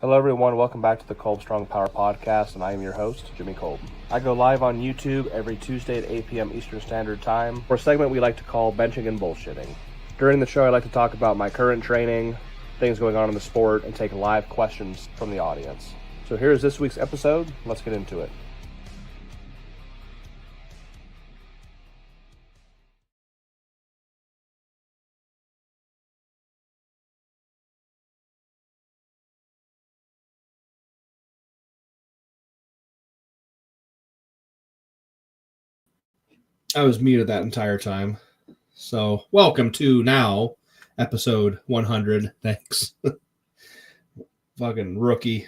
Hello everyone, welcome back to the Kolbstrong Power Podcast, and I am your host, Jimmy Kolb. I go live on YouTube every Tuesday at 8 p.m. Eastern Standard Time for a segment we like to call Benching and Bullshitting. During the show, I like to talk about my current training, things going on in the sport, and take live questions from the audience. So here's this week's episode. Let's get into it. I was muted that entire time. So welcome to now episode 100. Thanks. Fucking rookie.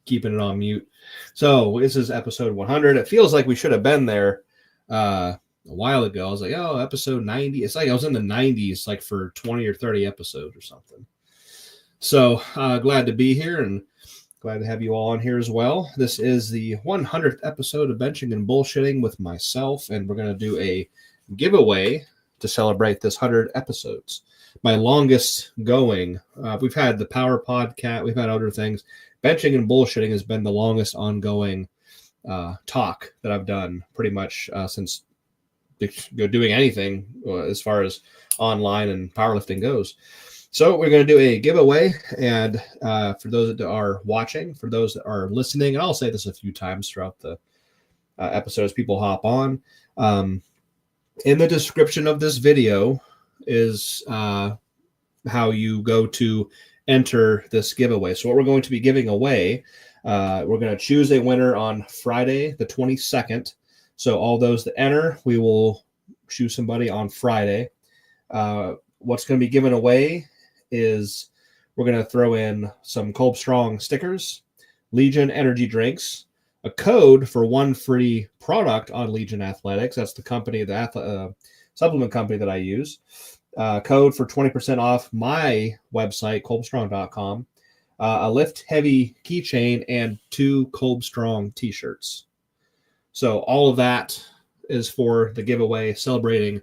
Keeping it on mute. So this is episode 100. It feels like we should have been there a while ago. I was like, oh, episode 90. It's like I was in the 90s, like for 20 or 30 episodes or something. So glad to be here and glad to have you all on here as well. This is the 100th episode of Benching and Bullshitting with myself, and we're going to do a giveaway to celebrate this 100 episodes. My longest going. We've had the Power Podcast. We've had other things. Benching and Bullshitting has been the longest ongoing talk that I've done pretty much since doing anything as far as online and powerlifting goes. So we're going to do a giveaway, and for those that are watching, for those that are listening, and I'll say this a few times throughout the episodes, people hop on. In the description of this video is how you go to enter this giveaway. So what we're going to be giving away, we're going to choose a winner on Friday the 22nd. So all those that enter, we will choose somebody on Friday. What's going to be given away is we're going to throw in some Kolbstrong stickers, Legion energy drinks, a code for one free product on Legion Athletics. That's the company, the supplement company that I use. Code for 20% off my website, kolbstrong.com, a lift heavy keychain, and 2 Kolbstrong t-shirts. So all of that is for the giveaway celebrating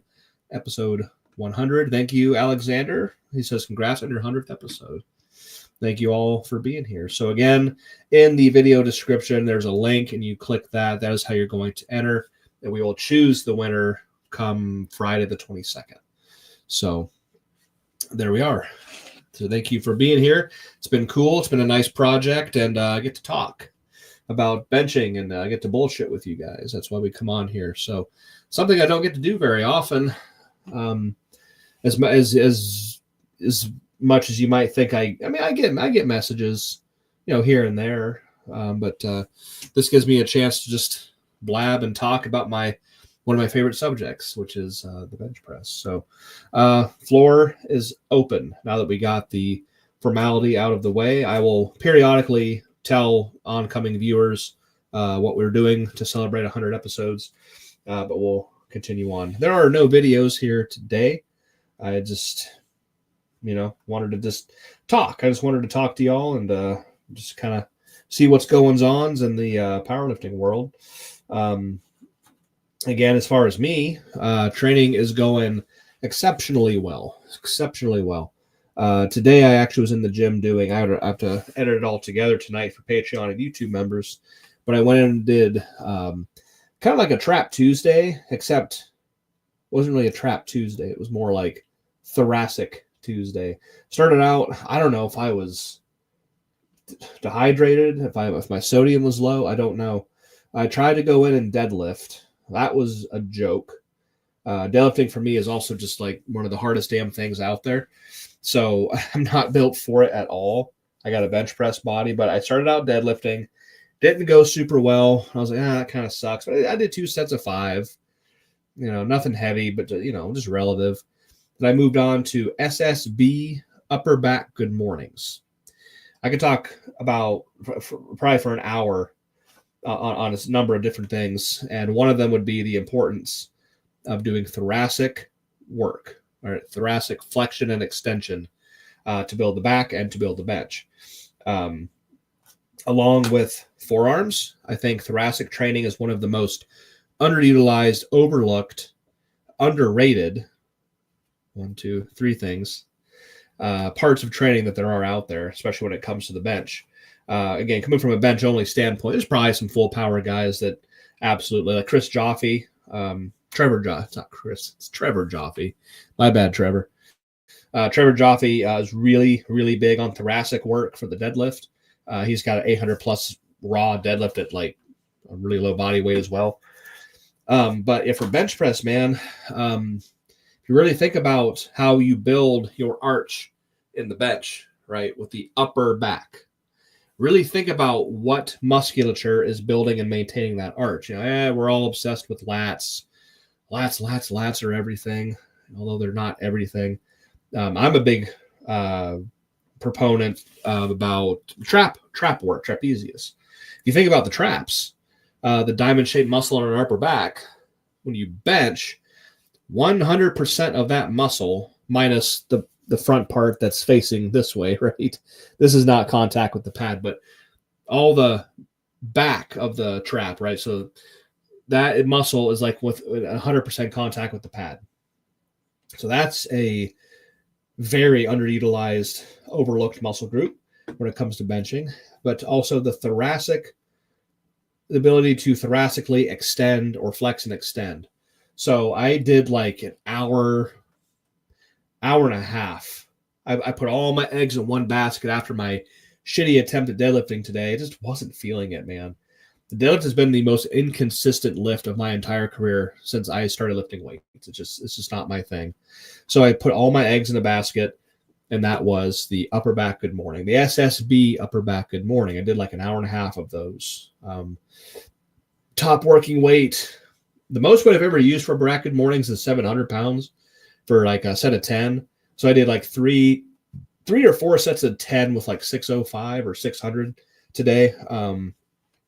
episode 100. Thank you, Alexander. He says, congrats on your 100th episode. Thank you all for being here. So again, in the video description, there's a link, and you click that. That is how you're going to enter, and we will choose the winner come Friday the 22nd. So there we are. So thank you for being here. It's been cool. It's been a nice project, and I get to talk about benching, and I get to bullshit with you guys. That's why we come on here. So something I don't get to do very often. As much as you might think, I get messages, here and there, but this gives me a chance to just blab and talk about one of my favorite subjects, which is the bench press. So floor is open now that we got the formality out of the way. I will periodically tell oncoming viewers what we're doing to celebrate 100 episodes, but we'll continue on. There are no videos here today. I just, wanted to just talk. I just wanted to talk to y'all and just kind of see what's going on in the powerlifting world. Again, as far as me, training is going exceptionally well. Today, I actually was in the gym I have to edit it all together tonight for Patreon and YouTube members, but I went in and did kind of like a Trap Tuesday, except it wasn't really a Trap Tuesday. It was more like Thoracic Tuesday. Started out, I don't know if I was dehydrated, if my sodium was low, I don't know. I tried to go in and deadlift. That was a joke. Deadlifting for me is also just like one of the hardest damn things out there. So I'm not built for it at all. I got a bench press body, but I started out deadlifting. Didn't go super well. I was like, that kind of sucks. But I did 2 sets of 5. Nothing heavy, but just relative. Then I moved on to SSB upper back good mornings. I could talk about probably for an hour on a number of different things, and one of them would be the importance of doing thoracic work, or thoracic flexion and extension to build the back and to build the bench. Along with forearms, I think thoracic training is one of the most underutilized, overlooked, underrated 1, 2, 3 things parts of training that there are out there, especially when it comes to the bench. Again, coming from a bench only standpoint, there's probably some full power guys that absolutely, like Chris Joffe, Trevor Joffe. It's not Chris, it's Trevor Joffe. My bad, Trevor. Trevor Joffe is really, really big on thoracic work for the deadlift. He's got an 800 plus raw deadlift at like a really low body weight as well. But if for bench press, man, if you really think about how you build your arch in the bench, right, with the upper back, really think about what musculature is building and maintaining that arch. We're all obsessed with lats. Lats are everything, although they're not everything. I'm a big proponent about trap work, trapezius. If you think about the traps, the diamond-shaped muscle on our upper back, when you bench, 100% of that muscle, minus the front part that's facing this way, right? This is not contact with the pad, but all the back of the trap, right? So that muscle is like with 100% contact with the pad. So that's a very underutilized, overlooked muscle group when it comes to benching, but also the thoracic, the ability to thoracically extend or flex and extend. So I did like an hour and a half. I put all my eggs in one basket after my shitty attempt at deadlifting today. I just wasn't feeling it, man. The deadlift has been the most inconsistent lift of my entire career since I started lifting weights. It's just not my thing. So I put all my eggs in a basket, and that was the upper back good morning, the SSB upper back good morning. I did like an hour and a half of those. Top working weight. The most weight I've ever used for back good mornings is 700 pounds for like a set of 10. So I did like three or four sets of 10 with like 605 or 600 today.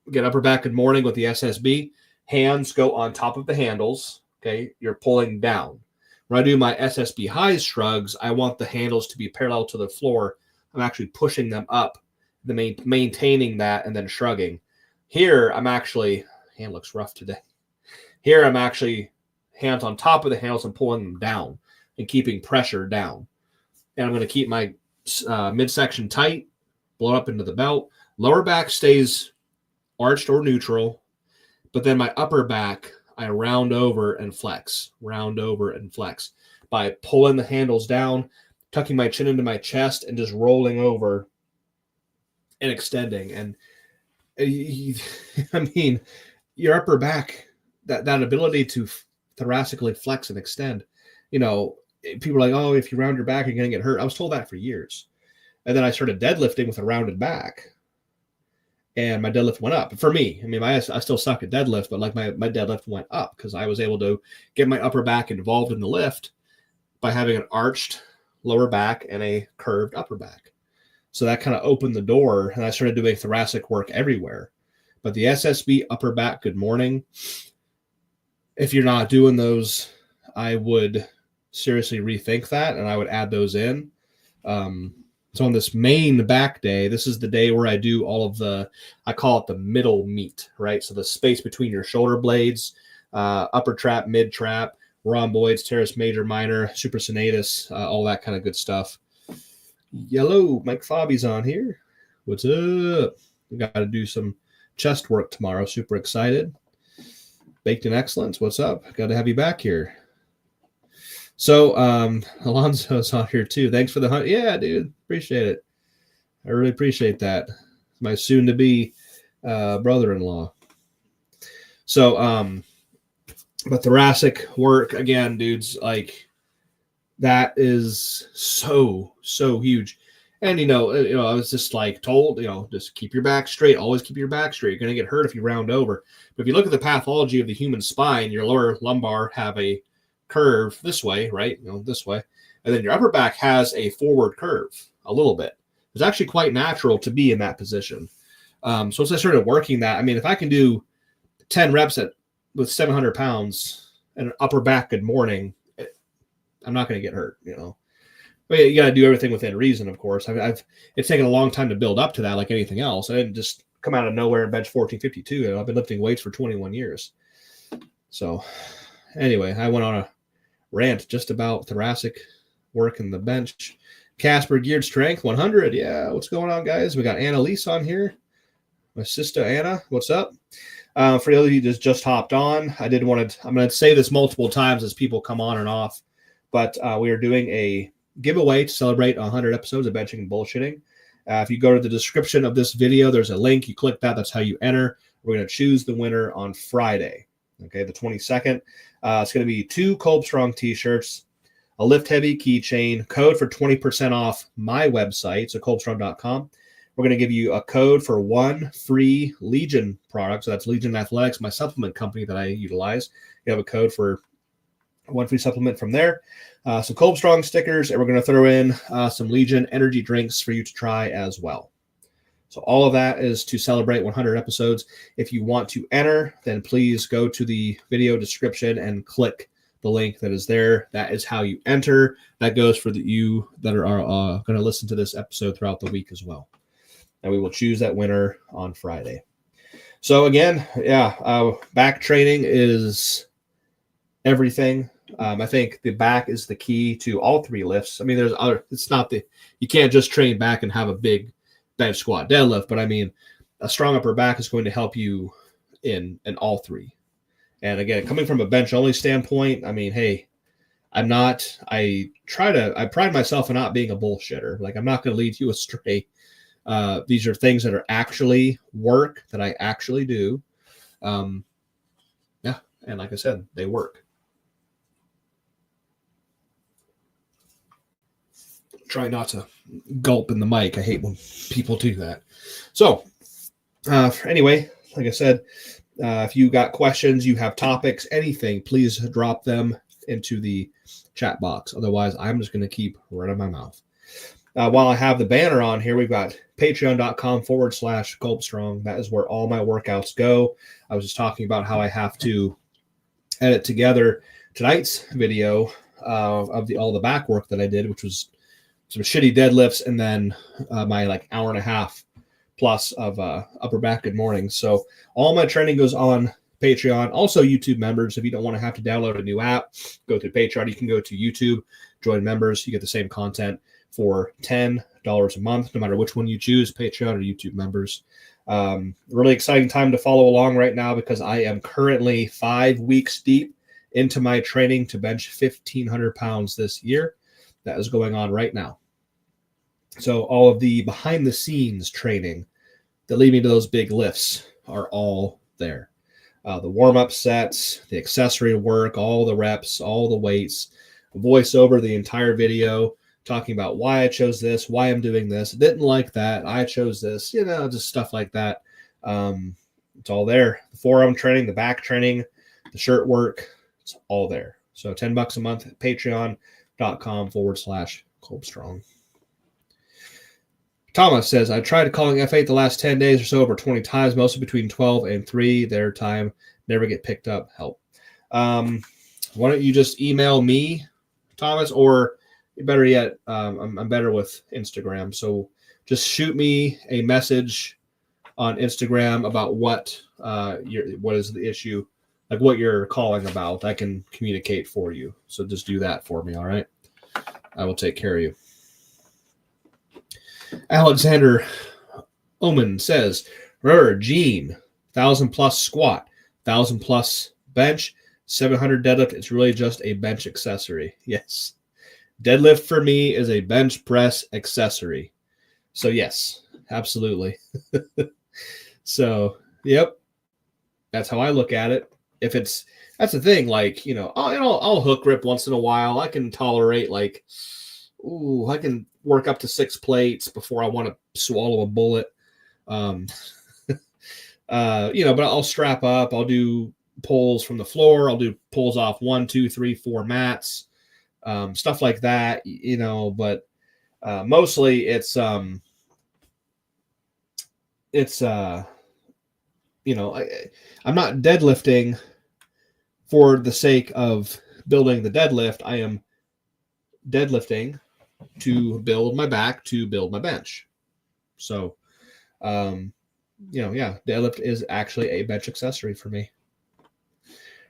Get upper back good morning with the SSB. Hands go on top of the handles. Okay, you're pulling down. When I do my SSB high shrugs, I want the handles to be parallel to the floor. I'm actually pushing them up, maintaining that, and then shrugging. Here, I'm actually, hand looks rough today. Here, I'm actually hands on top of the handles and pulling them down and keeping pressure down. And I'm going to keep my midsection tight, blow up into the belt. Lower back stays arched or neutral, but then my upper back, I round over and flex by pulling the handles down, tucking my chin into my chest, and just rolling over and extending. And I mean, your upper back, that ability to thoracically flex and extend, people are like, oh, if you round your back, you're going to get hurt. I was told that for years. And then I started deadlifting with a rounded back, and my deadlift went up. For me, I mean, I still suck at deadlift, but like my deadlift went up because I was able to get my upper back involved in the lift by having an arched lower back and a curved upper back. So that kind of opened the door, and I started doing thoracic work everywhere. But the SSB upper back good morning, if you're not doing those, I would seriously rethink that, and I would add those in. So on this main back day, this is the day where I do all of I call it the middle meat, right? So the space between your shoulder blades, upper trap, mid trap, rhomboids, teres major, minor, supraspinatus, all that kind of good stuff. Hello, Mike Fobby's on here. What's up? We got to do some chest work tomorrow. Super excited. Baked in Excellence. What's up? Got to have you back here. So Alonso's on here too. Thanks for the hunt. Yeah, dude. Appreciate it. I really appreciate that. My soon-to-be brother-in-law. So, but thoracic work, again, dudes, like that is so huge. And, I was just like told, just keep your back straight. Always keep your back straight. You're going to get hurt if you round over. But if you look at the pathology of the human spine, your lower lumbar have a curve this way, right? This way. And then your upper back has a forward curve a little bit. It's actually quite natural to be in that position. So as I started working that, I mean, if I can do 10 reps with 700 pounds and an upper back good morning, I'm not going to get hurt, But you got to do everything within reason, of course. It's taken a long time to build up to that, like anything else. I didn't just come out of nowhere and bench 1452. I've been lifting weights for 21 years. So anyway, I went on a rant just about thoracic work in the bench. Casper Geared Strength 100. Yeah, what's going on, guys? We got Annalise on here. My sister Anna, what's up? For the other of you that just hopped on, I'm going to say this multiple times as people come on and off, but we are doing a giveaway to celebrate 100 episodes of Benching and Bullshitting. If you go to the description of this video, there's a link. You click that. That's how you enter. We're going to choose the winner on Friday, okay, the 22nd. It's going to be 2 Kolbstrong t-shirts, a Lift Heavy keychain, code for 20% off my website, so kolbstrong.com. We're going to give you a code for 1 free Legion product. So that's Legion Athletics, my supplement company that I utilize. You have a code for 1 free supplement from there. Some Kolbstrong stickers, and we're going to throw in some Legion energy drinks for you to try as well. So all of that is to celebrate 100 episodes. If you want to enter, then please go to the video description and click the link that is there. That is how you enter. That goes for you that are going to listen to this episode throughout the week as well. And we will choose that winner on Friday. So again, back training is everything. I think the back is the key to all 3 lifts. I mean, you can't just train back and have a big bench, squat, deadlift, but I mean, a strong upper back is going to help you in all 3. And again, coming from a bench only standpoint, I mean, hey, I pride myself in not being a bullshitter. Like, I'm not going to lead you astray. These are things that are actually work that I actually do. And like I said, they work. Try not to gulp in the mic. I hate when people do that. So anyway, like I said, if you got questions, you have topics, anything, please drop them into the chat box. Otherwise, I'm just going to keep running my mouth. While I have the banner on here, we've got patreon.com/Kolbstrong. That is where all my workouts go. I was just talking about how I have to edit together tonight's video of all the back work that I did, which was some shitty deadlifts and then my hour and a half plus of upper back good morning. So all my training goes on Patreon. Also, YouTube members, if you don't want to have to download a new app, go through Patreon. You can go to YouTube, join members. You get the same content for $10 a month, no matter which one you choose, Patreon or YouTube members. Really exciting time to follow along right now because I am currently 5 weeks deep into my training to bench 1,500 pounds this year. That is going on right now. So all of the behind-the-scenes training that lead me to those big lifts are all there. The warm-up sets, the accessory work, all the reps, all the weights, voiceover, the entire video, talking about why I chose this, why I'm doing this, didn't like that, I chose this, just stuff like that. It's all there. The forearm training, the back training, the shirt work, it's all there. So $10 a month at patreon.com/Kolbstrong. Thomas says, I tried calling F8 the last 10 days or so over 20 times, mostly between 12 and 3. Their time never get picked up. Help. Why don't you just email me, Thomas, or better yet, I'm better with Instagram. So just shoot me a message on Instagram about what is the issue, like what you're calling about. I can communicate for you. So just do that for me, all right? I will take care of you. Alexander Oman says, remember, Gene, 1,000 plus squat, 1,000 plus bench, 700 deadlift. It's really just a bench accessory. Yes. Deadlift for me is a bench press accessory. So yes, absolutely. So, yep. That's how I look at it. That's the thing. I'll hook grip once in a while. I can tolerate I can work up to 6 plates before I want to swallow a bullet. But I'll strap up. I'll do pulls from the floor. I'll do pulls off 1, 2, 3, 4 mats, stuff like that, but mostly I'm not deadlifting for the sake of building the deadlift. I am deadlifting to build my back, to build my bench. So, deadlift is actually a bench accessory for me.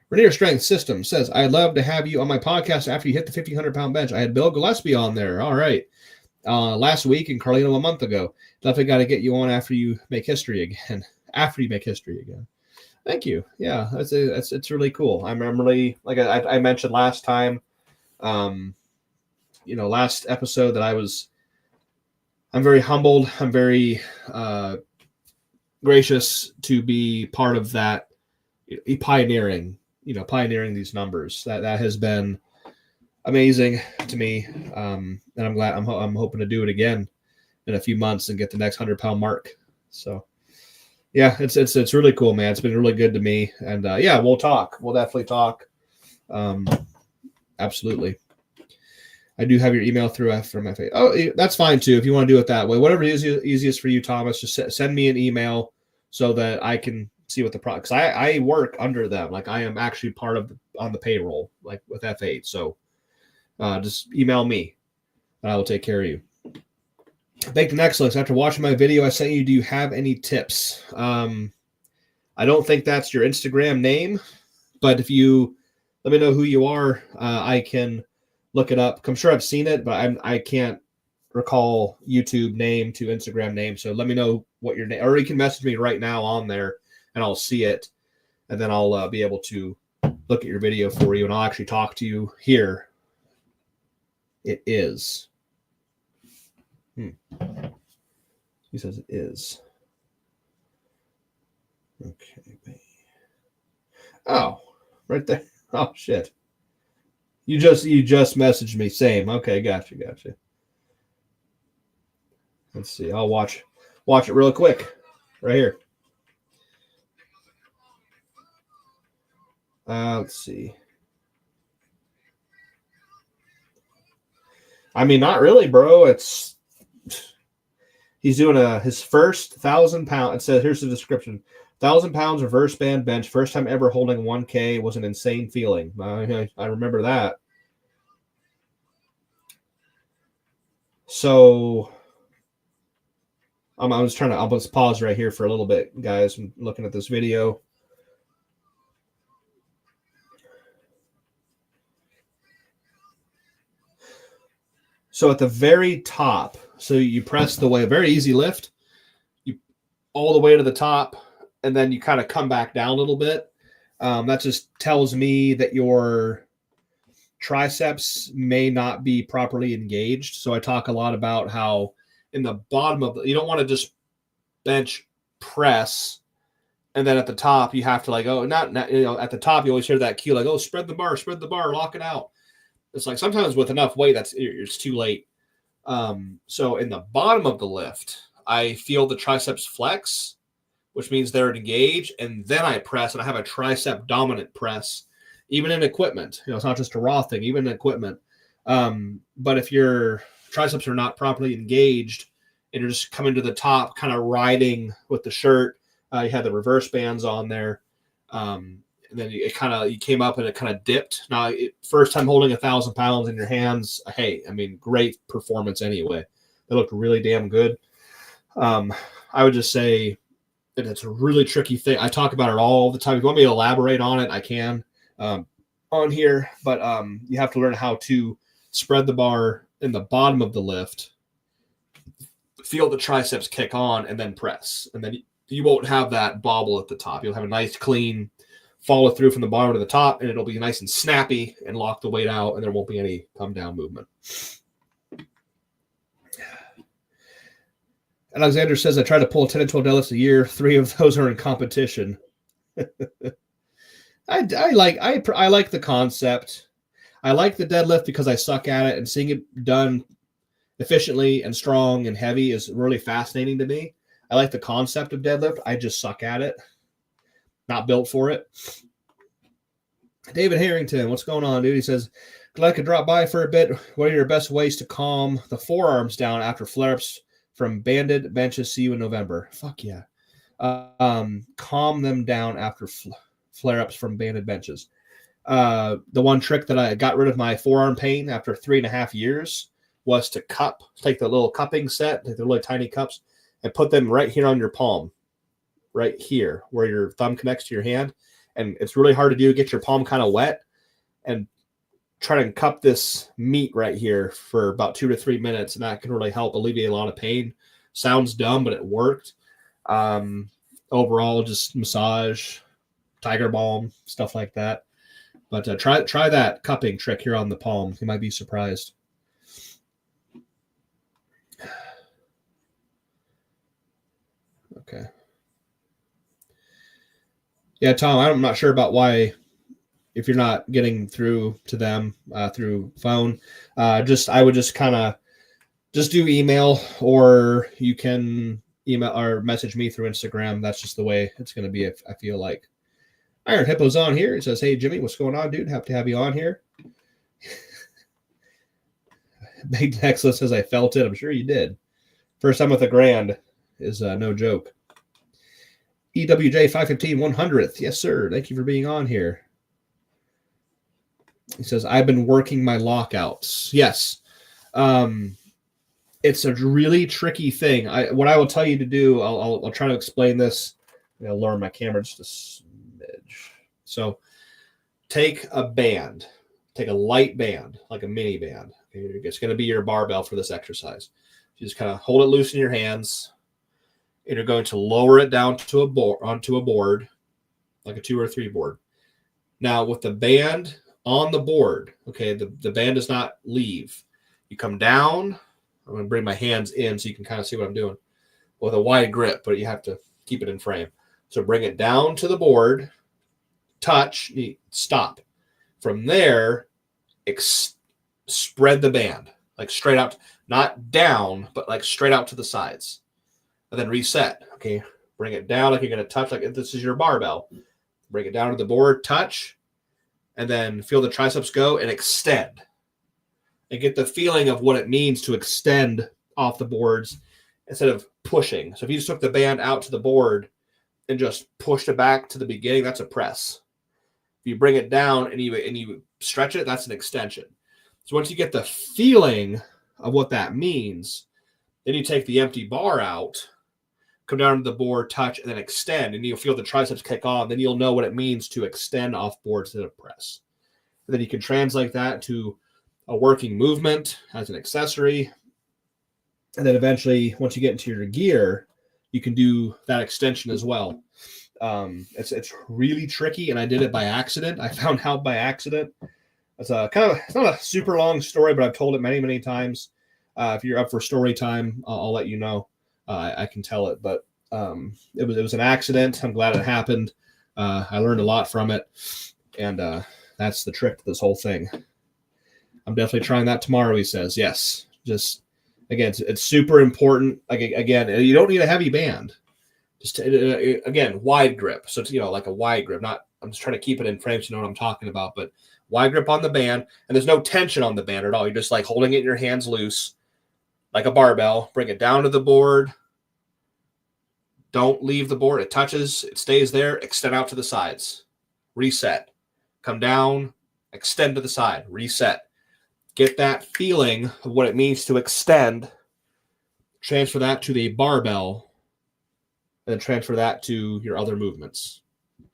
Rainier Strength System says, I'd love to have you on my podcast after you hit the 1,500 pound bench. I had Bill Gillespie on there. All right. last week and Carlino a month ago. Definitely got to get you on after you make history again. After you make history again. Thank you. Yeah, it's really cool. I'm really, like I mentioned last time, last episode that I'm very humbled. I'm very gracious to be part of that, pioneering these numbers. That has been amazing to me. And I'm glad I'm hoping to do it again in a few months and get the next 100-pound mark. So yeah, it's really cool, man. It's been really good to me. And yeah, we'll talk. We'll definitely talk. Absolutely. I do have your email through from FA. Oh, that's fine too. If you want to do it that way, whatever is easiest for you, Thomas, just send me an email so that I can see what the product. Because I work under them. Like I am actually part of on the payroll, like with F8. So just email me, and I will take care of you. Baked in Excellence. After watching my video I sent you, do you have any tips? I don't think that's your Instagram name, but if you let me know who you are, I can look it up. I'm sure I've seen it, but I can't recall YouTube name to Instagram name. So let me know what your name, or you can message me right now on there and I'll see it. And then I'll be able to look at your video for you and I'll actually talk to you here. It is. He says it is. Okay. Oh, right there. Oh, shit. You just messaged me. Same. Okay, gotcha. Let's see. I'll watch it real quick. Right here. Let's see. I mean, not really, bro. He's doing his first 1,000 pound. It says, here's the description. 1,000 pounds reverse band bench. First time ever holding 1K was an insane feeling. I remember that. So I'll just pause right here for a little bit, guys. I'm looking at this video. So at the very top, so you press the way, a very easy lift, you all the way to the top, and then you kind of come back down a little bit. That just tells me that your triceps may not be properly engaged. So I talk a lot about how in the bottom of you don't want to just bench press, and then at the top you have to at the top you always hear that cue like, oh, spread the bar, lock it out. It's like sometimes with enough weight it's too late. So in the bottom of the lift, I feel the triceps flex, which means they're engaged, and then I press, and I have a tricep dominant press, even in equipment. It's not just a raw thing, even in equipment. But if your triceps are not properly engaged and you're just coming to the top, kind of riding with the shirt, you had the reverse bands on there. And then you came up and it kind of dipped. Now, first time holding 1,000 pounds in your hands, hey, I mean, great performance anyway. They looked really damn good. I would just say that it's a really tricky thing. I talk about it all the time. If you want me to elaborate on it, I can on here. But you have to learn how to spread the bar in the bottom of the lift, feel the triceps kick on, and then press. And then you won't have that bobble at the top. You'll have a nice, clean follow through from the bottom to the top, and it'll be nice and snappy and lock the weight out, and there won't be any come down movement. Alexander says, I try to pull 10 and 12 deadlifts a year. 3 of those are in competition. I like the concept. I like the deadlift because I suck at it, and seeing it done efficiently and strong and heavy is really fascinating to me. I like the concept of deadlift. I just suck at it. Not built for it. David Harrington, what's going on, dude? He says, glad I could drop by for a bit. What are your best ways to calm the forearms down after flare-ups from banded benches? See you in November. Fuck yeah. Calm them down after flare-ups from banded benches. The one trick that I got rid of my forearm pain after 3.5 years was to take the little cupping set, take the really tiny cups, and put them right here on your palm. Right here where your thumb connects to your hand, and it's really hard to do. Get your palm kind of wet, and try to cup this meat right here for about 2 to 3 minutes, and that can really help alleviate a lot of pain. Sounds dumb, but it worked. Overall, just massage, tiger balm, stuff like that. But try that cupping trick here on the palm. You might be surprised. Okay. Yeah, Tom, I'm not sure about why, if you're not getting through to them through phone, I would just kind of just do email, or you can email or message me through Instagram. That's just the way it's going to be, if I feel like. Iron Hippo's on here. It says, hey, Jimmy, what's going on, dude? Happy to have you on here. Big Nexus says, I felt it. I'm sure you did. First time with a grand is no joke. EWJ 515 100th. Yes, sir. Thank you for being on here. He says, I've been working my lockouts. Yes. It's a really tricky thing. What I will tell you to do, I'll try to explain this. I'm going to lower my camera just a smidge. So take a band. Take a light band, like a mini band. Okay? It's going to be your barbell for this exercise. You just kind of hold it loose in your hands, and you're going to lower it down to onto a board, like a 2 or 3 board. Now, with the band on the board, okay, the band does not leave. You come down. I'm going to bring my hands in so you can kind of see what I'm doing with a wide grip, but you have to keep it in frame. So bring it down to the board, touch, stop. From there, spread the band, like straight out, not down, but like straight out to the sides. And then reset. Okay, bring it down like you're going to touch, like if this is your barbell. Bring it down to the board, touch, and then feel the triceps go and extend. And get the feeling of what it means to extend off the boards instead of pushing. So if you just took the band out to the board and just pushed it back to the beginning, that's a press. If you bring it down and you stretch it, that's an extension. So once you get the feeling of what that means, then you take the empty bar out, come down to the board, touch, and then extend, and you'll feel the triceps kick on. Then you'll know what it means to extend off board instead of press. And then you can translate that to a working movement as an accessory. And then eventually, once you get into your gear, you can do that extension as well. It's really tricky, and I did it by accident. I found out by accident. It's it's not a super long story, but I've told it many, many times. If you're up for story time, I'll let you know. I can tell it, but it was an accident. I'm glad it happened. I learned a lot from it, and that's the trick to this whole thing. I'm definitely trying that tomorrow, he says. Yes. Just, again, it's super important. Again, you don't need a heavy band. Just, again, wide grip. So, like a wide grip. I'm just trying to keep it in frame so you know what I'm talking about. But wide grip on the band, and there's no tension on the band at all. You're just like holding it in your hands loose, like a barbell. Bring it down to the board. Don't leave the board. It touches. It stays there. Extend out to the sides. Reset. Come down. Extend to the side. Reset. Get that feeling of what it means to extend. Transfer that to the barbell. And then transfer that to your other movements.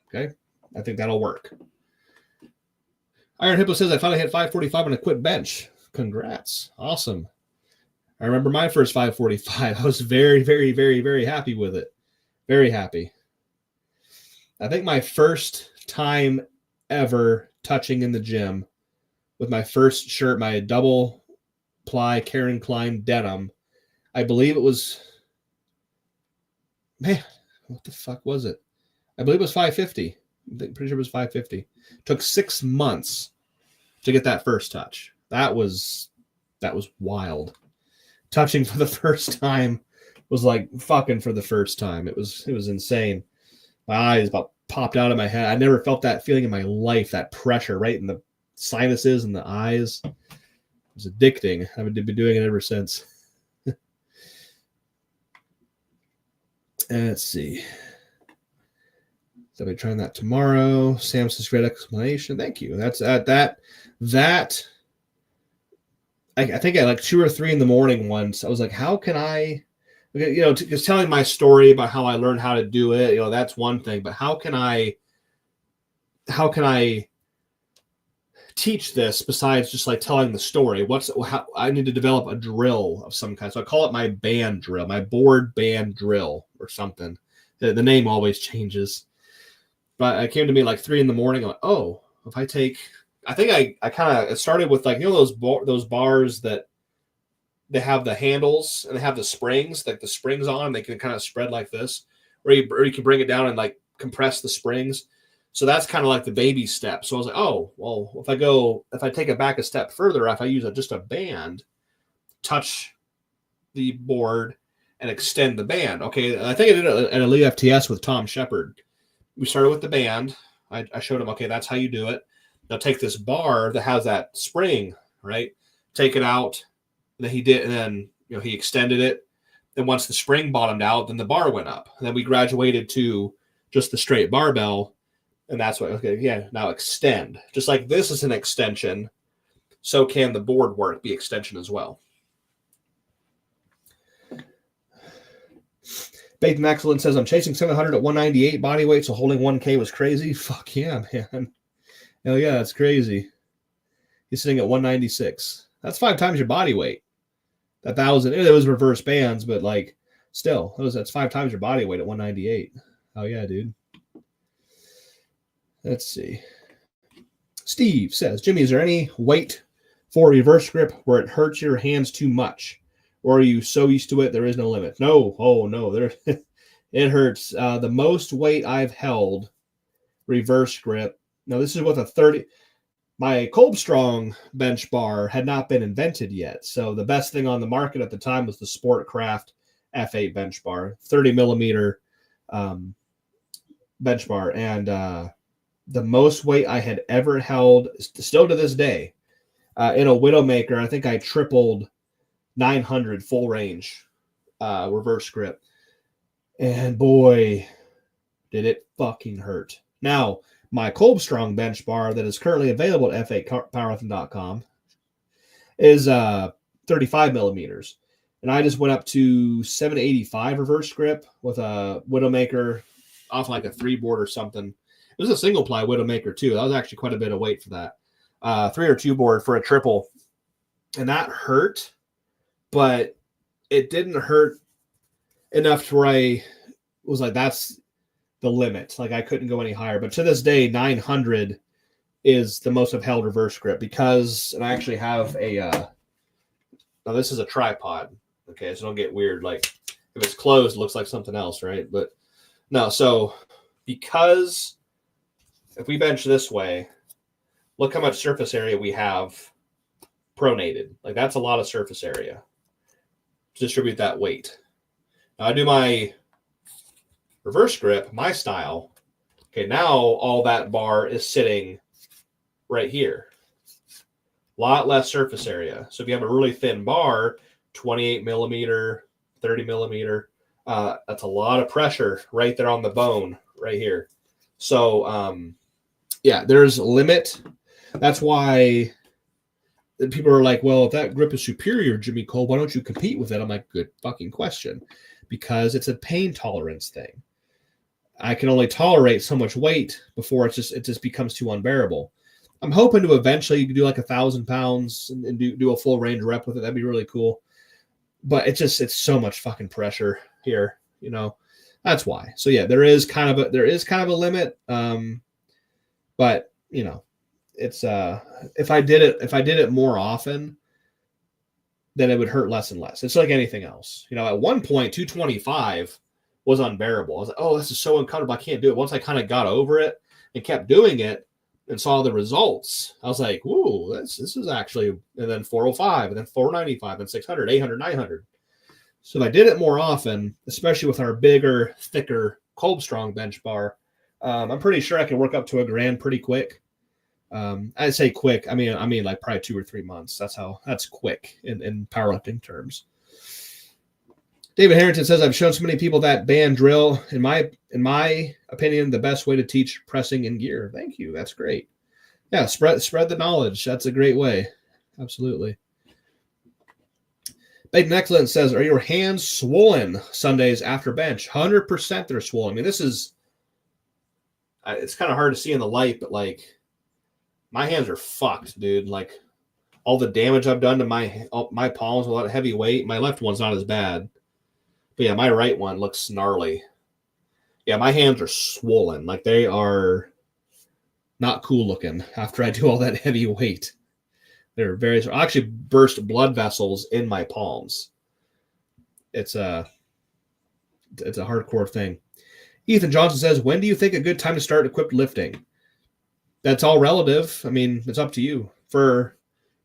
Okay? I think that'll work. Iron Hippo says, I finally hit 545 on a quit bench. Congrats. Awesome. I remember my first 545. I was very, very, very, very happy with it. Very happy. I think my first time ever touching in the gym with my first shirt, my double ply Karen Klein denim, I believe it was, man, what the fuck was it? I believe it was 550. Pretty sure it was 550. Took 6 months to get that first touch. That was wild. Touching for the first time was like fucking for the first time. It was insane. My eyes about popped out of my head. I never felt that feeling in my life, that pressure right in the sinuses and the eyes. It was addicting. I've been doing it ever since. Let's see. So I'll be trying that tomorrow. Sam says, great explanation. Thank you. That's that. I think at like 2 or 3 in the morning once, I was like, how can I, just telling my story about how I learned how to do it, that's one thing, but how can I teach this besides just like telling the story. How I need to develop a drill of some kind. So I call it my band drill, my board band drill or something. The name always changes. But it came to me like 3 a.m. I'm like, oh, if I take, I think I kind of, it started with like, you know, those bars that they have the handles and they have the springs, like the springs on, they can kind of spread like this, or you can bring it down and like compress the springs. So that's kind of like the baby step. So I was like, oh, well, if I take it back a step further, if I use just a band, touch the board and extend the band. Okay. I think I did it at Elite FTS with Tom Shepard. We started with the band. I showed him, okay, that's how you do it. Now take this bar that has that spring, right? Take it out. And then he did, and then he extended it. Then once the spring bottomed out, then the bar went up. And then we graduated to just the straight barbell. And that's what, okay, yeah, now extend. Just like this is an extension, so can the board work be extension as well. Baked and Excellent says, I'm chasing 700 at 198 body weight, so holding 1K was crazy. Fuck yeah, man. Hell yeah, that's crazy. He's sitting at 196. That's 5 times your body weight. 1,000, it was reverse bands, but like still, that's 5 times your body weight at 198. Oh yeah, dude. Let's see. Steve says, Jimmy, is there any weight for reverse grip where it hurts your hands too much? Or are you so used to it, there is no limit? No. Oh, no. It hurts. The most weight I've held reverse grip. Now, this is with a 30. My Kolbstrong bench bar had not been invented yet. So the best thing on the market at the time was the Sportcraft F8 bench bar, 30 millimeter bench bar. And the most weight I had ever held, still to this day, in a Widowmaker, I think I tripled 900 full range reverse grip. And boy, did it fucking hurt. Now, my Kolbstrong bench bar that is currently available at f8powerlifting.com is 35 millimeters. And I just went up to 785 reverse grip with a Widowmaker off like a 3-board or something. It was a single ply Widowmaker too. That was actually quite a bit of weight for that. 3 or 2 board for a triple. And that hurt, but it didn't hurt enough to where I was like, that's the limit. Like I couldn't go any higher. But to this day, 900 is the most I've held reverse grip because, and I actually have a, now this is a tripod. Okay. So don't get weird. Like if it's closed, it looks like something else, right? But no, so because if we bench this way, look how much surface area we have pronated. Like that's a lot of surface area to distribute that weight. Now I do my reverse grip, my style. Okay, now all that bar is sitting right here. A lot less surface area. So if you have a really thin bar, 28 millimeter, 30 millimeter, that's a lot of pressure right there on the bone right here. So, yeah, there's a limit. That's why people are like, well, if that grip is superior, Jimmy Kolb, why don't you compete with it? I'm like, good fucking question. Because it's a pain tolerance thing. I can only tolerate so much weight before it just becomes too unbearable. I'm hoping to eventually do like 1,000 pounds and do a full range rep with it. That'd be really cool. But it's so much fucking pressure here, That's why. So yeah, there is kind of a limit. But it's if I did it more often, then it would hurt less and less. It's like anything else. At one point, 225 was unbearable. I was like, oh, this is so uncomfortable. I can't do it. Once I kind of got over it and kept doing it and saw the results, I was like, whoa, this is actually, and then 405, and then 495, and 600, 800, 900. So if I did it more often, especially with our bigger, thicker Kolbstrong bench bar, I'm pretty sure I can work up to $1,000 pretty quick. I'd say quick. I mean like probably 2 or 3 months. That's quick in powerlifting terms. David Harrington says, I've shown so many people that band drill. In my opinion, the best way to teach pressing in gear. Thank you. That's great. Yeah, spread the knowledge. That's a great way. Absolutely. Baden Excellent says, are your hands swollen Sundays after bench? 100% they're swollen. I mean, this is, it's kind of hard to see in the light, but like my hands are fucked, dude. Like all the damage I've done to my palms, a lot of heavy weight. My left one's not as bad. But yeah, my right one looks gnarly. Yeah, my hands are swollen. Like they are not cool looking after I do all that heavy weight. They're very, I actually burst blood vessels in my palms. It's a hardcore thing. Ethan Johnson says, when do you think a good time to start equipped lifting? That's all relative. I mean, it's up to you. For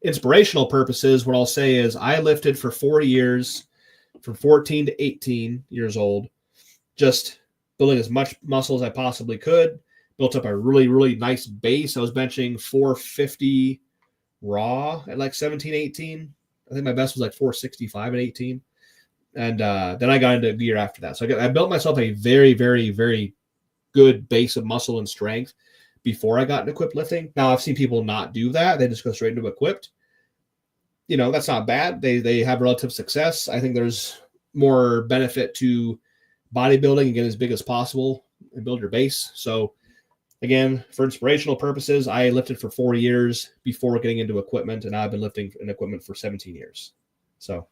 inspirational purposes, what I'll say is I lifted for 4 years, from 14 to 18 years old, just building as much muscle as I possibly could, built up a really, really nice base. I was benching 450 raw at like 17, 18. I think my best was like 465 at 18. And then I got into gear after that. So I built myself a very, very, very good base of muscle and strength before I got into equipped lifting. Now, I've seen people not do that. They just go straight into equipped. You know, that's not bad. They have relative success. I think there's more benefit to bodybuilding and get as big as possible and build your base. So again, for inspirational purposes, I lifted for 4 years before getting into equipment, and I've been lifting in equipment for 17 years. So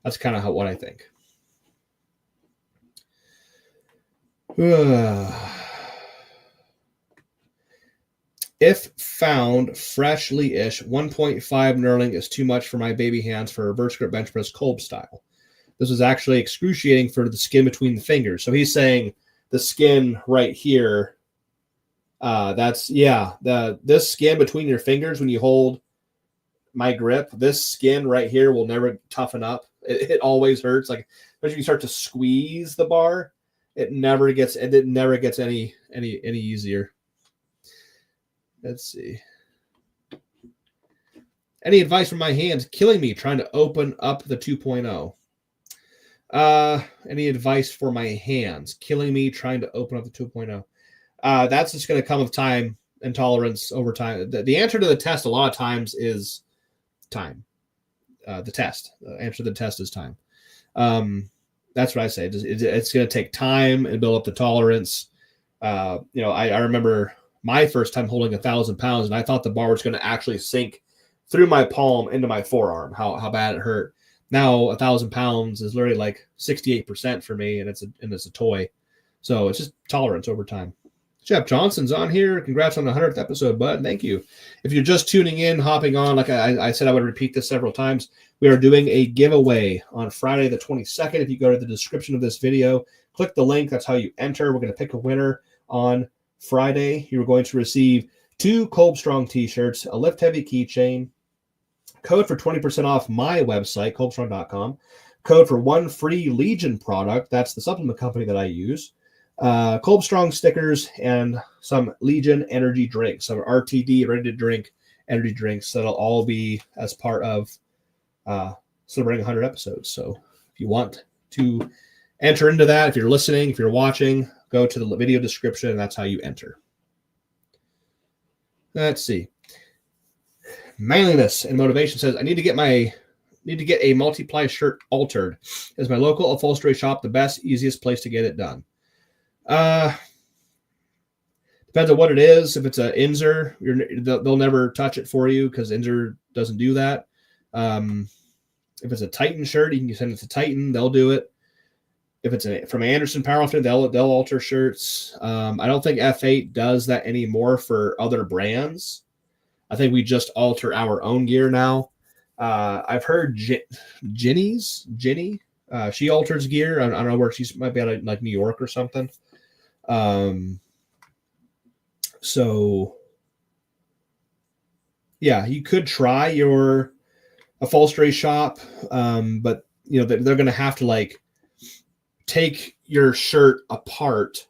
that's kind of what I think. If found freshly-ish, 1.5 knurling is too much for my baby hands for reverse grip bench press Kolb style. This is actually excruciating for the skin between the fingers. So he's saying the skin right here, this skin between your fingers when you hold my grip, this skin right here will never toughen up. It always hurts. Like when you start to squeeze the bar, it never gets any easier. Let's see. Any advice from my hands killing me trying to open up the 2.0? Any advice for my hands killing me trying to open up the 2.0? That's just going to come with time and tolerance over time. The answer to the test a lot of times is time. The answer to the test is time. That's what I say. It's going to take time and build up the tolerance. I remember my first time holding 1,000 pounds, and I thought the bar was going to actually sink through my palm into my forearm. How bad it hurt. Now 1,000 pounds is literally like 68% for me, and it's a toy. So it's just tolerance over time. Jeff Johnson's on here. Congrats on the 100th episode, bud. Thank you. If you're just tuning in, hopping on, like I said, I would repeat this several times. We are doing a giveaway on Friday the 22nd. If you go to the description of this video, click the link. That's how you enter. We're going to pick a winner on Friday. You're going to receive 2 Kolbstrong t-shirts, a lift heavy keychain, code for 20% off my website, kolbstrong.com, code for 1 free Legion product. That's the supplement company that I use. Kolbstrong stickers and some Legion energy drinks, some RTD ready to drink energy drinks that'll all be as part of celebrating 100 episodes. So if you want to enter into that, if you're listening, if you're watching, go to the video description and that's how you enter. Let's see. Manliness and Motivation says, I need to get a multiply shirt altered. Is my local upholstery shop the best, easiest place to get it done? Depends on what it is. If it's an Inzer, they'll never touch it for you because Inzer doesn't do that. If it's a Titan shirt, you can send it to Titan. They'll do it. If it's from Anderson Powerlifting, they'll alter shirts. I don't think F8 does that anymore for other brands. I think we just alter our own gear now. I've heard Ginny, she alters gear. I don't know where she might be out of like New York or something. So yeah, you could try your upholstery shop, but they're going to have to like take your shirt apart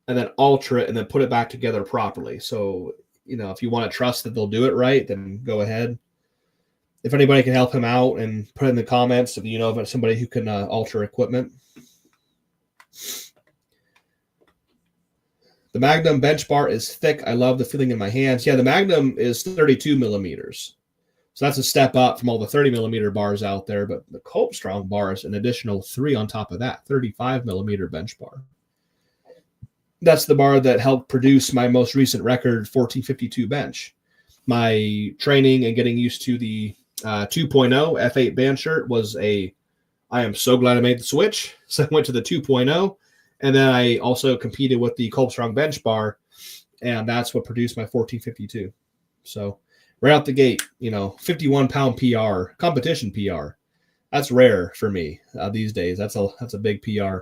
and then alter it and then put it back together properly. So, if you want to trust that they'll do it right, then go ahead. If anybody can help him out and put in the comments if you know of somebody who can alter equipment. The Magnum bench bar is thick. I love the feeling in my hands. Yeah, the Magnum is 32 millimeters. So that's a step up from all the 30 millimeter bars out there. But the Kolbstrong bar is an additional 3 on top of that, 35 millimeter bench bar. that's the bar that helped produce my most recent record, 1452 bench. My training and getting used to the 2.0 F8 band shirt was I am so glad I made the switch. So I went to the 2.0, and then I also competed with the Kolbstrong bench bar, and that's what produced my 1452. So right out the gate, 51-pound PR, competition PR. That's rare for me these days. That's a big PR.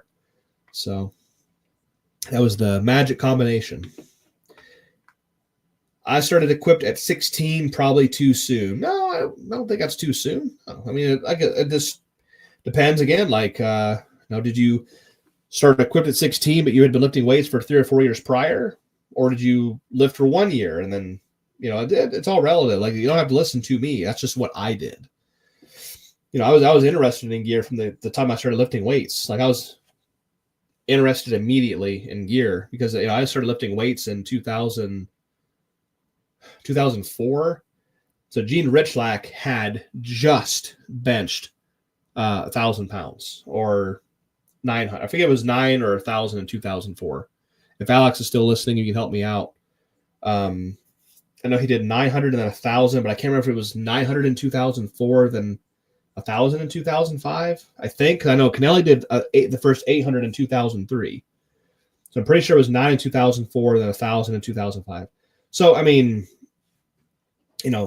So that was the magic combination. I started equipped at 16, probably too soon. No, I don't think that's too soon. I mean, it just depends again. Like, did you start equipped at 16, but you had been lifting weights for 3 or 4 years prior? Or did you lift for 1 year and then, it's all relative. Like, you don't have to listen to me. That's just what I did. I was interested in gear from the time I started lifting weights. Like, I was interested immediately in gear because, I started lifting weights in 2004. So Gene Richlack had just benched 1,000 pounds or 900. I forget it was 9 or 1,000 in 2004. If Alex is still listening, you can help me out. I know he did 900 and then 1,000, but I can't remember if it was 900 in 2004, then 1,000 in 2005. I think I know Kennelly did the first 800 in 2003. So I'm pretty sure it was 9 in 2004, then 1,000 in 2005. So, I mean,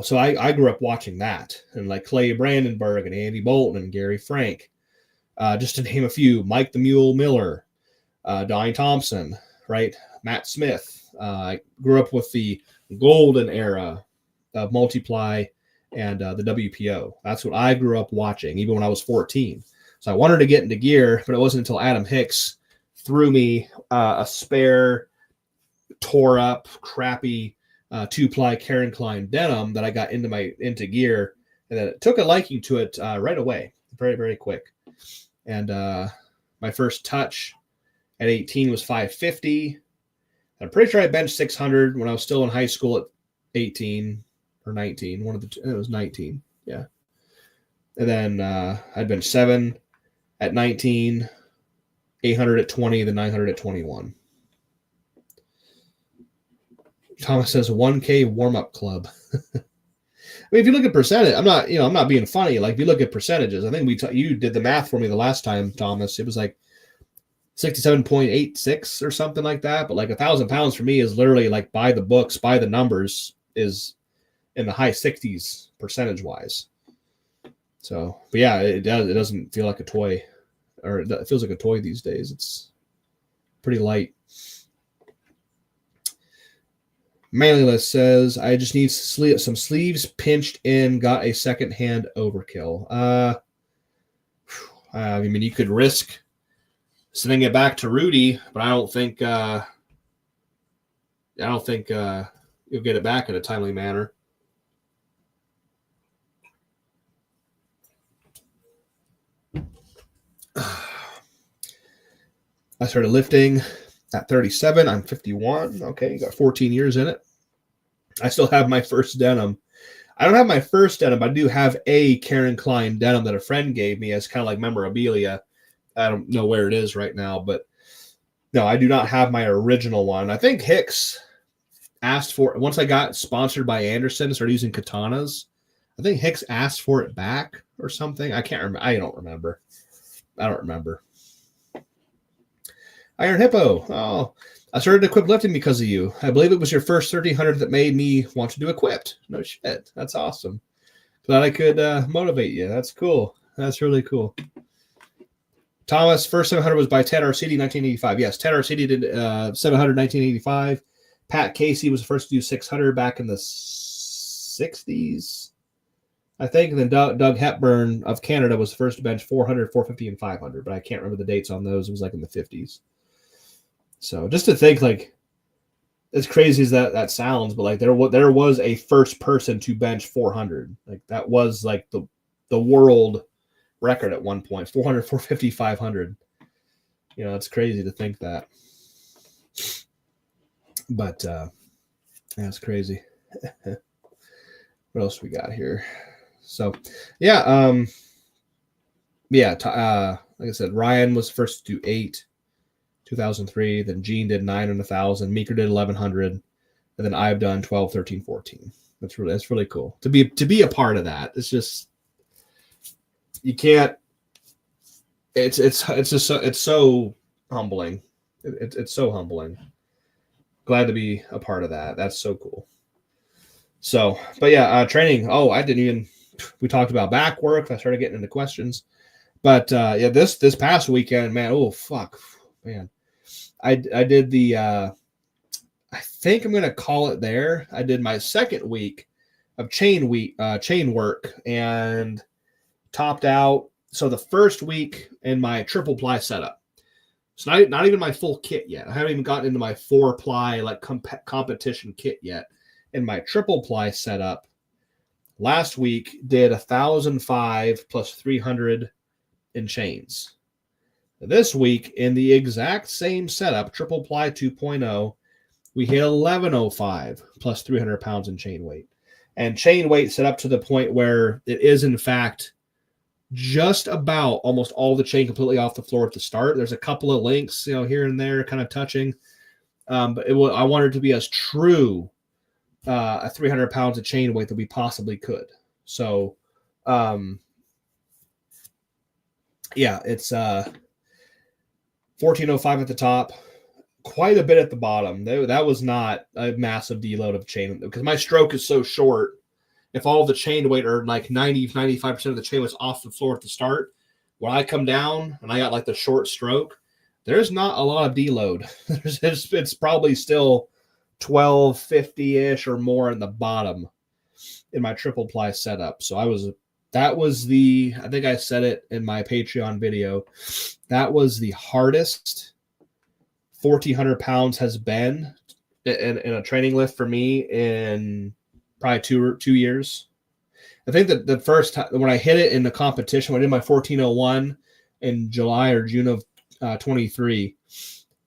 so I grew up watching that, and like Clay Brandenburg and Andy Bolton and Gary Frank, just to name a few, Mike the Mule Miller, Donnie Thompson, right? Matt Smith. I grew up with the golden era of Multiply and the WPO. That's what I grew up watching, even when I was 14. So I wanted to get into gear, but it wasn't until Adam Hicks threw me a spare, tore up, crappy 2-ply Karen Klein denim that I got into gear, and then it took a liking to it right away, very, very quick. And my first touch at 18 was 550. I'm pretty sure I benched 600 when I was still in high school at 18 or 19. One of the two, it was 19, yeah. And then I'd benched 7 at 19, 800 at 20, then 900 at 21. Thomas says 1K warm-up club. I mean, if you look at percentage, I'm not being funny. Like, if you look at percentages, I think you did the math for me the last time, Thomas. It was like 67.86 or something like that. But like 1,000 pounds for me is literally like by the books, by the numbers, is in the high 60s percentage-wise. So, but yeah, it doesn't feel like a toy, or it feels like a toy these days. It's pretty light. Manlyless says, I just need some sleeves pinched in, got a second-hand overkill. I mean, you could risk sending it back to Rudy, but I don't think you'll get it back in a timely manner. I started lifting at 37. I'm 51. Okay, you got 14 years in it. I still have my first denim. I don't have my first denim, but I do have a Karen Klein denim that a friend gave me as kind of like memorabilia. I don't know where it is right now, but no, I do not have my original one. I think Hicks asked for it. Once I got sponsored by Anderson and started using katanas, I think Hicks asked for it back or something. I can't remember. I don't remember. Iron Hippo. Oh, I started equipped lifting because of you. I believe it was your first 1,300 that made me want to do equipped. No shit. That's awesome. Glad I could motivate you. That's cool. That's really cool. Thomas, first 700 was by Ted Arcidi, 1985. Yes, Ted Arcidi did 700, 1985. Pat Casey was the first to do 600 back in the 60s, I think. And then Doug Hepburn of Canada was the first to bench 400, 450, and 500. But I can't remember the dates on those. It was like in the 50s. So just to think, like, as crazy as that sounds, but like there was a first person to bench 400. Like that was like the world record at one point. 400, 450, 500. It's crazy to think that. But that's crazy. What else we got here? So like I said, Ryan was first to do 8. 2003. Then Gene did 9 and 1,000. Meeker did 1,100. And then I've done 12, 13, 14. That's really cool to be a part of that. It's just, you can't. It's so humbling. It's so humbling. Glad to be a part of that. That's so cool. So, but yeah, training. Oh, we talked about back work. I started getting into questions, but yeah, this past weekend, man. Oh, fuck, man. I did the, I think I'm going to call it there. I did my second week of chain work and topped out. So the first week in my triple ply setup. It's not even my full kit yet. I haven't even gotten into my 4-ply like competition kit yet. In my triple ply setup, last week did 1,005 plus 300 in chains. This week in the exact same setup, triple ply 2.0, we hit 1,105 plus 300 pounds in chain weight. And chain weight set up to the point where it is in fact just about almost all the chain completely off the floor at the start. There's a couple of links, here and there kind of touching. But I wanted it to be as true a 300 pounds of chain weight that we possibly could. So, yeah, it's 1405 at the top, quite a bit at the bottom. That was not a massive deload of chain because my stroke is so short. If all the chain weight or like 95% of the chain was off the floor at the start, when I come down and I got like the short stroke, there's not a lot of deload. It's probably still 1250-ish or more in the bottom in my triple ply setup. So I think I said it in my Patreon video. That was the hardest 1,400 pounds has been in a training lift for me in probably two years. I think that the first time when I hit it in the competition, when I did my 1401 in July or June of 23,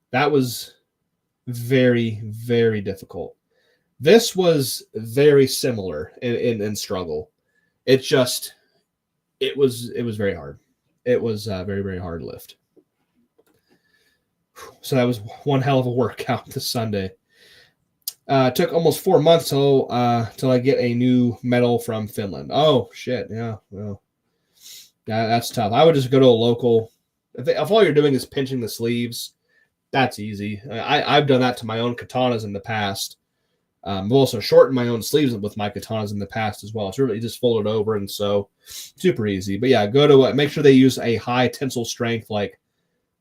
that was very, very difficult. This was very similar in struggle. It was very hard. It was a very, very hard lift. So that was one hell of a workout this Sunday. It took almost 4 months till I get a new medal from Finland. Oh shit, yeah, well, that's tough. I would just go to a local. If all you're doing is pinching the sleeves, that's easy. I've done that to my own katanas in the past. I've also shortened my own sleeves with my katanas in the past as well. It's really just fold it over, and so super easy. But yeah, go to make sure they use a high tensile strength, like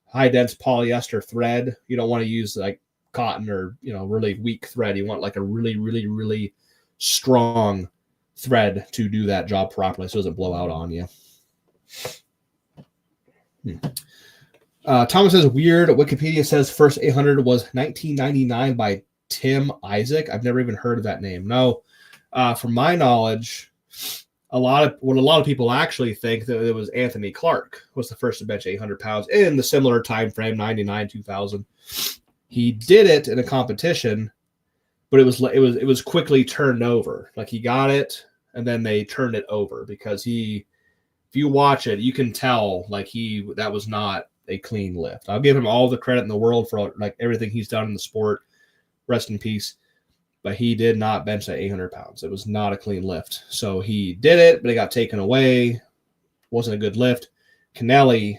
high dense polyester thread. You don't want to use like cotton or really weak thread. You want like a really, really, really strong thread to do that job properly so it doesn't blow out on you. Thomas says weird. Wikipedia says first 800 was 1999 by Tim Isaac. I've never even heard of that name. No, from my knowledge, a lot of people actually think that it was Anthony Clark was the first to bench 800 pounds in the similar time frame, 99, 2000. He did it in a competition, but it was quickly turned over. Like he got it and then they turned it over because if you watch it, you can tell like that was not a clean lift. I'll give him all the credit in the world for like everything he's done in the sport. Rest in peace. But he did not bench that 800 pounds. It was not a clean lift. So he did it, but it got taken away. Wasn't a good lift. Kennelly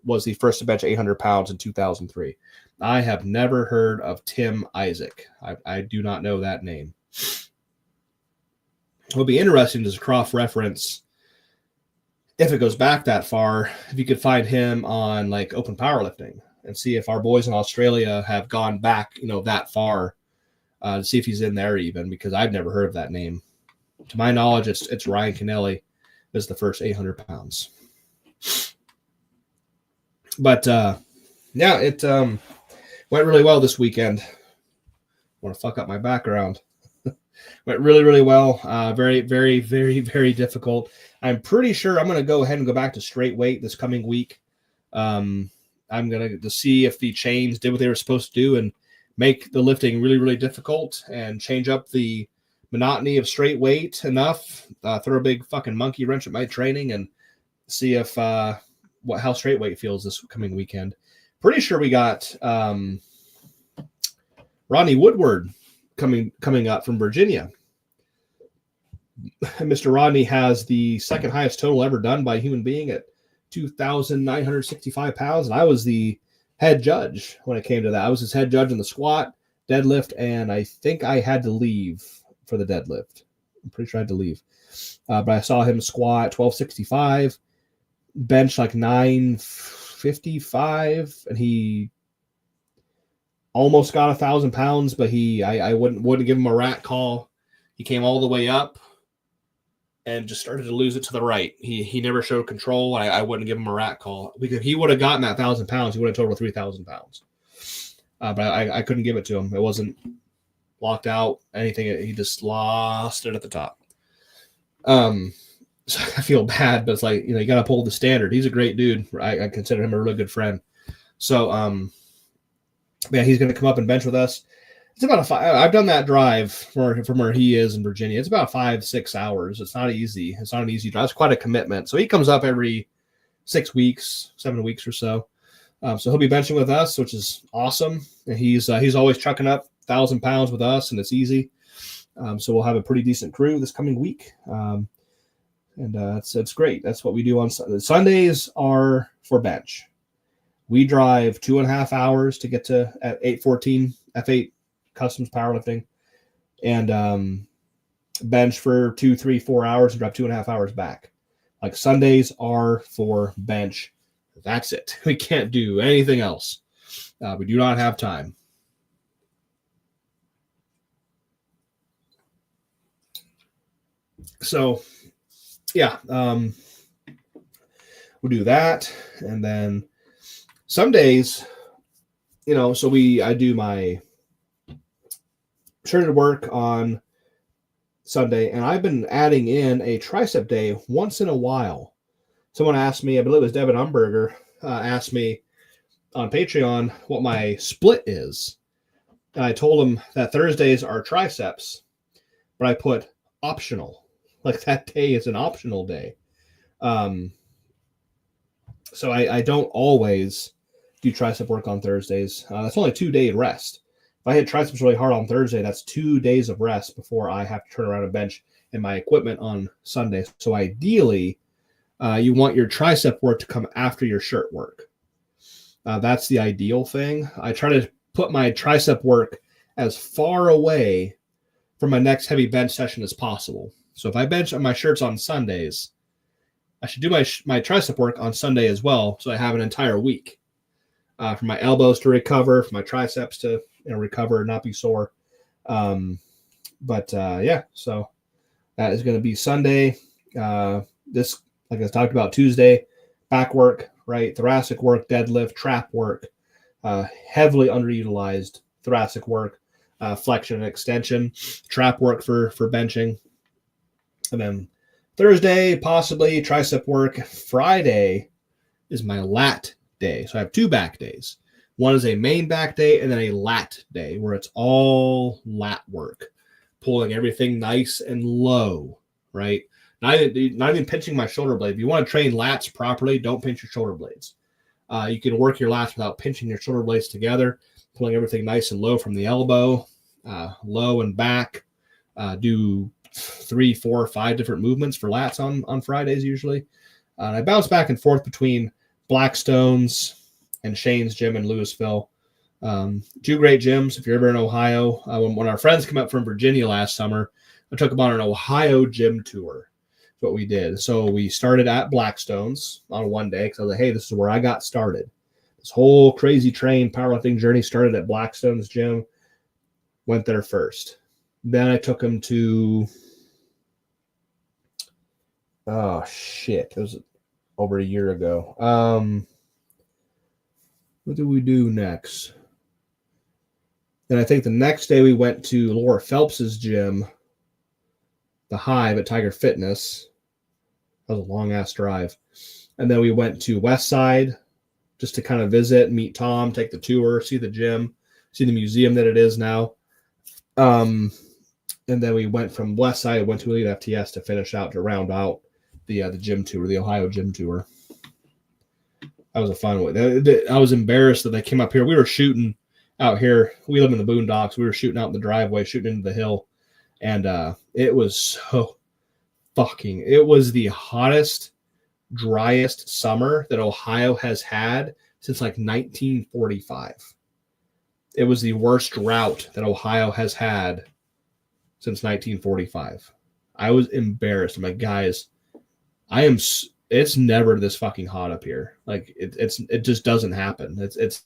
was the first to bench 800 pounds in 2003. I have never heard of Tim Isaac. I do not know that name. It would be interesting to cross-reference, if it goes back that far, if you could find him on like Open Powerlifting and see if our boys in Australia have gone back, that far to see if he's in there even, because I've never heard of that name. To my knowledge, it's Ryan Kennelly is the first 800 pounds. But yeah, it went really well this weekend. I want to fuck up my background. Went really, really well. Very, very, very, very difficult. I'm pretty sure I'm going to go ahead and go back to straight weight this coming week. I'm going to see if the chains did what they were supposed to do and make the lifting really, really difficult and change up the monotony of straight weight enough. Throw a big fucking monkey wrench at my training and see if how straight weight feels this coming weekend. pretty sure we got Rodney Woodward coming up from Virginia. Mr. Rodney has the second highest total ever done by a human being at 2,965 pounds. And I was the head judge when it came to that. I was his head judge in the squat, deadlift, and I think I had to leave for the deadlift. I'm pretty sure I had to leave. But I saw him squat 1,265, bench like 955, and he almost got 1,000 pounds, but I wouldn't give him a rat call. He came all the way up and just started to lose it to the right. He never showed control. I wouldn't give him a rat call. Because if he would have gotten that 1,000 pounds, he would have totaled 3,000 pounds. But I couldn't give it to him. It wasn't locked out, anything. He just lost it at the top. So I feel bad, but it's like, you got to pull the standard. He's a great dude. I consider him a really good friend. So, yeah, he's going to come up and bench with us. It's about I've done that drive from where he is in Virginia. It's about 5-6 hours. It's not easy. It's not an easy drive. It's quite a commitment. So he comes up every 6 weeks, 7 weeks or so. So he'll be benching with us, which is awesome. And he's always chucking up 1,000 pounds with us, and it's easy. So we'll have a pretty decent crew this coming week. And it's great. That's what we do on Sundays. Sundays are for bench. We drive 2.5 hours to get to at 814 F8 Customs Powerlifting, and bench for 2, 3, 4 hours and drive 2.5 hours back. Like Sundays are for bench. That's it. We can't do anything else. We do not have time. So, yeah, we'll do that, and then some days, so I do my shirted work on Sunday, and I've been adding in a tricep day once in a while. Someone asked me, I believe it was Devin Umberger, asked me on Patreon what my split is. And I told him that Thursdays are triceps, but I put optional. Like that day is an optional day. So I don't always do tricep work on Thursdays. That's only 2 day rest. If I hit triceps really hard on Thursday, that's 2 days of rest before I have to turn around and bench in my equipment on Sunday. So ideally, you want your tricep work to come after your shirt work. That's the ideal thing. I try to put my tricep work as far away from my next heavy bench session as possible. So if I bench on my shirts on Sundays, I should do my tricep work on Sunday as well, so I have an entire week for my elbows to recover, for my triceps to recover, not be sore. Yeah, so that is going to be Sunday. This, like I talked about, Tuesday, back work, right? Thoracic work, deadlift, trap work, heavily underutilized thoracic work, flexion and extension, trap work for benching. And then Thursday, possibly tricep work. Friday is my lat day. So I have 2 back days. One is a main back day and then a lat day where it's all lat work, pulling everything nice and low, right? Not even pinching my shoulder blade. If you want to train lats properly, don't pinch your shoulder blades. You can work your lats without pinching your shoulder blades together, pulling everything nice and low from the elbow, low and back. Do 3, 4, 5 different movements for lats on Fridays usually. And I bounce back and forth between Blackstone's and Shane's gym in Louisville. 2 great gyms. If you're ever in Ohio, when our friends came up from Virginia last summer, I took them on an Ohio gym tour. That's what we did. So we started at Blackstone's on one day because I was like, hey, this is where I got started. This whole crazy train powerlifting journey started at Blackstone's gym. Went there first. Then I took them to, it was over a year ago. What did we do next? Then I think the next day we went to Laura Phelps's gym, the Hive at Tiger Fitness. That was a long-ass drive. And then we went to West Side just to kind of visit, meet Tom, take the tour, see the gym, see the museum that it is now. And then we went from West Side, went to Elite FTS to finish out, to round out the gym tour, the Ohio gym tour. That was a fun one. I was embarrassed that they came up here. We were shooting out here. We live in the boondocks. We were shooting out in the driveway, shooting into the hill. And it was so it was the hottest, driest summer that Ohio has had since like 1945. It was the worst drought that Ohio has had since 1945. I was embarrassed. I'm like, guys, it's never this fucking hot up here. Like it just doesn't happen. It's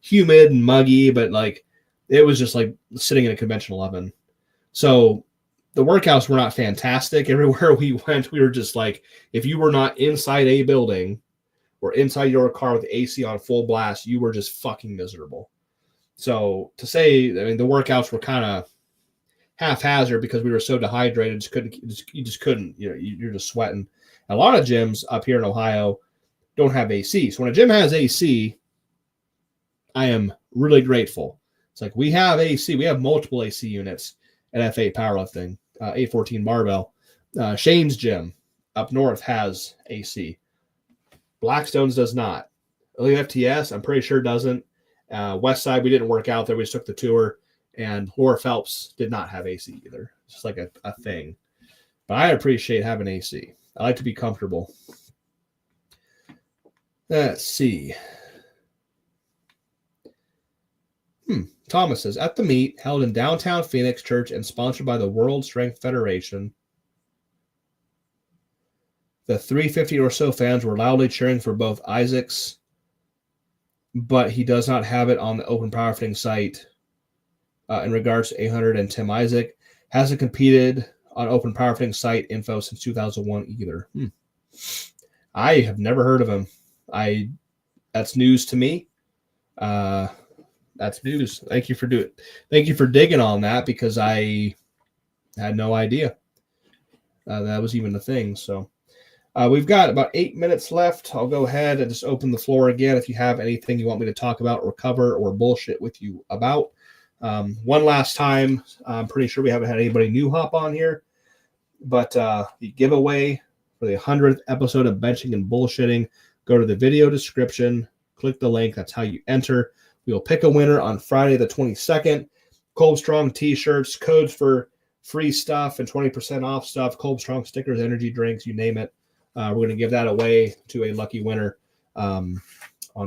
humid and muggy, but like it was just like sitting in a conventional oven. So the workouts were not fantastic. Everywhere we went, we were just like, if you were not inside a building or inside your car with the AC on full blast, you were just fucking miserable. So to say, I mean, the workouts were kind of haphazard because we were so dehydrated, you just couldn't, you're just sweating. A lot of gyms up here in Ohio don't have AC. So when a gym has AC, I am really grateful. It's like we have AC. We have multiple AC units at F8 Powerlifting, 814 Barbell. Shane's gym up north has AC. Blackstone's does not. LUFTS, I'm pretty sure doesn't. West Side, we didn't work out there. We just took the tour. And Laura Phelps did not have AC either. It's just like a thing. But I appreciate having AC. I like to be comfortable. Let's see. Thomas says, at the meet held in downtown Phoenix Church and sponsored by the World Strength Federation, the 350 or so fans were loudly cheering for both Isaacs, but he does not have it on the Open Powerlifting site. In regards to 800 and Tim Isaac, hasn't competed on Open Powerlifting site info since 2001 either. I have never heard of him. That's news to me. That's news. Thank you for digging on that because I had no idea that was even a thing. So we've got about 8 minutes left. I'll go ahead and just open the floor again if you have anything you want me to talk about or cover or bullshit with you about. One last time, I'm pretty sure we haven't had anybody new hop on here, but the giveaway for the 100th episode of Benching and Bullshitting, go to the video description, click the link. That's how you enter. We will pick a winner on Friday the 22nd. Kolbstrong t-shirts, codes for free stuff and 20% off stuff, Kolbstrong stickers, energy drinks, you name it. We're going to give that away to a lucky winner on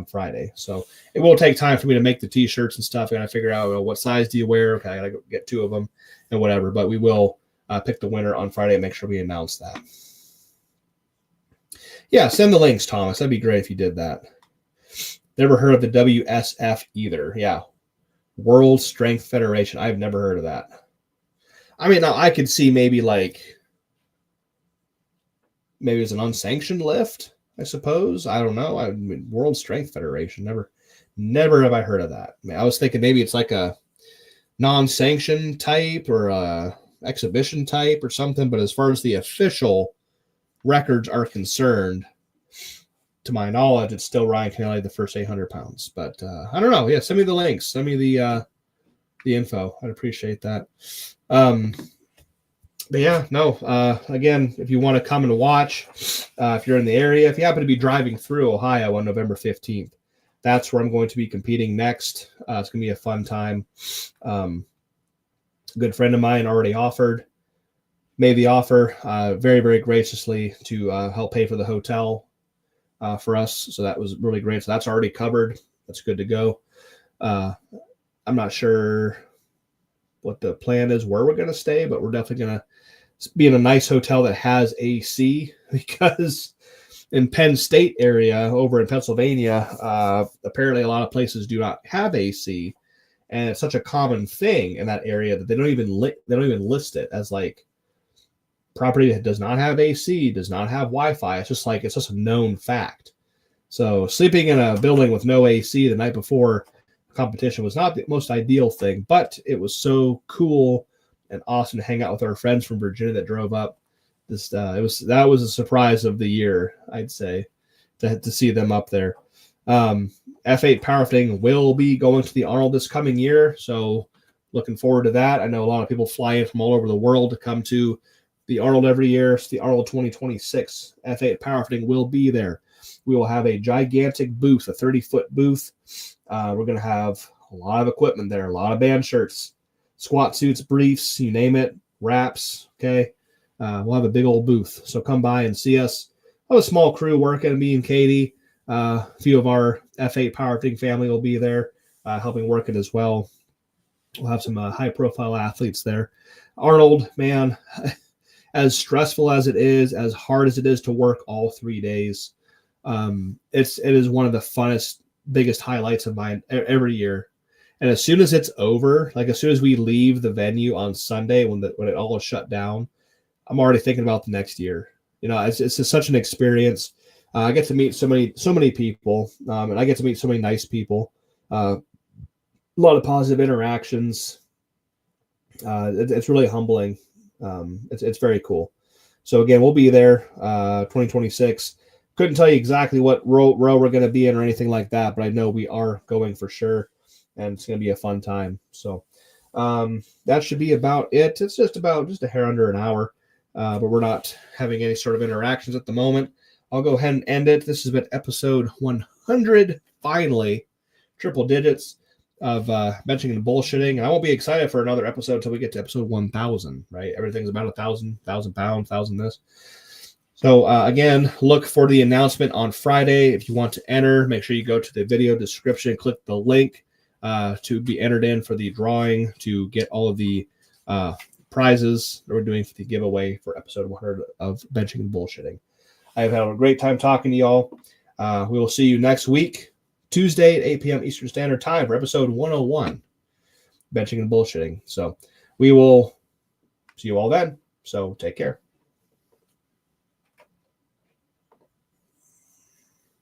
Friday. So it will take time for me to make the t-shirts and stuff. I got to figure out what size do you wear. Okay, I got to go get 2 of them and whatever, but we will pick the winner on Friday and make sure we announce that. Yeah, send the links, Thomas. That'd be great if you did that. Never heard of the WSF either. Yeah, World Strength Federation. I've never heard of that. I mean, now I could see maybe it's an unsanctioned lift, I suppose. I don't know. I mean, World Strength Federation. Never have I heard of that. I mean, I was thinking maybe it's like a non-sanctioned type or a exhibition type or something. But as far as the official records are concerned, to my knowledge, it's still Ryan Kennelly, the first 800 pounds. But I don't know. Yeah, send me the links. Send me the info. I'd appreciate that. But yeah, no. Again, if you want to come and watch, if you're in the area, if you happen to be driving through Ohio on November 15th, that's where I'm going to be competing next. It's going to be a fun time. A good friend of mine already made the offer very, very graciously to help pay for the hotel for us. So that was really great. So that's already covered. That's good to go. I'm not sure what the plan is, where we're going to stay, but we're definitely going to be in a nice hotel that has AC because in Penn State area over in Pennsylvania, apparently a lot of places do not have AC, and it's such a common thing in that area that they don't even list it as like property that does not have AC, does not have Wi-Fi. It's just a known fact. So sleeping in a building with no AC the night before competition was not the most ideal thing, but it was so cool and awesome to hang out with our friends from Virginia that drove up. That was a surprise of the year, I'd say, to see them up there. F8 Powerlifting will be going to the Arnold this coming year, so looking forward to that. I know a lot of people fly in from all over the world to come to the Arnold every year. It's the Arnold 2026. F8 Powerlifting will be there. We will have a gigantic booth, a 30-foot booth. We're going to have a lot of equipment there, a lot of band shirts, squat suits, briefs, you name it, wraps, okay? We'll have a big old booth. So come by and see us. I have a small crew working, me and Katie. A few of our F8 powerlifting family will be there helping work it as well. We'll have some high-profile athletes there. Arnold, man, as stressful as it is, as hard as it is to work all 3 days, it is one of the funnest, biggest highlights of mine every year. And as soon as it's over, like as soon as we leave the venue on Sunday when it all is shut down, I'm already thinking about the next year. You know, it's just such an experience. I get to meet so many people, and I get to meet so many nice people. A lot of positive interactions. It's really humbling. It's very cool. So again, we'll be there 2026. Couldn't tell you exactly what row we're going to be in or anything like that, but I know we are going for sure, and it's going to be a fun time. So that should be about it. It's just a hair under an hour, but we're not having any sort of interactions at the moment. I'll go ahead and end it. This has been episode 100, finally, triple digits of benching and bullshitting. And I won't be excited for another episode until we get to episode 1000, right? Everything's about 1,000 pounds, 1,000 this. So again, look for the announcement on Friday. If you want to enter, make sure you go to the video description, click the link to be entered in for the drawing to get all of the prizes that we're doing for the giveaway for episode 100 of benching and bullshitting. I've had a great time talking to y'all. We will see you next week, Tuesday at 8 p.m. Eastern Standard Time for episode 101, benching and bullshitting. So we will see you all then. So take care.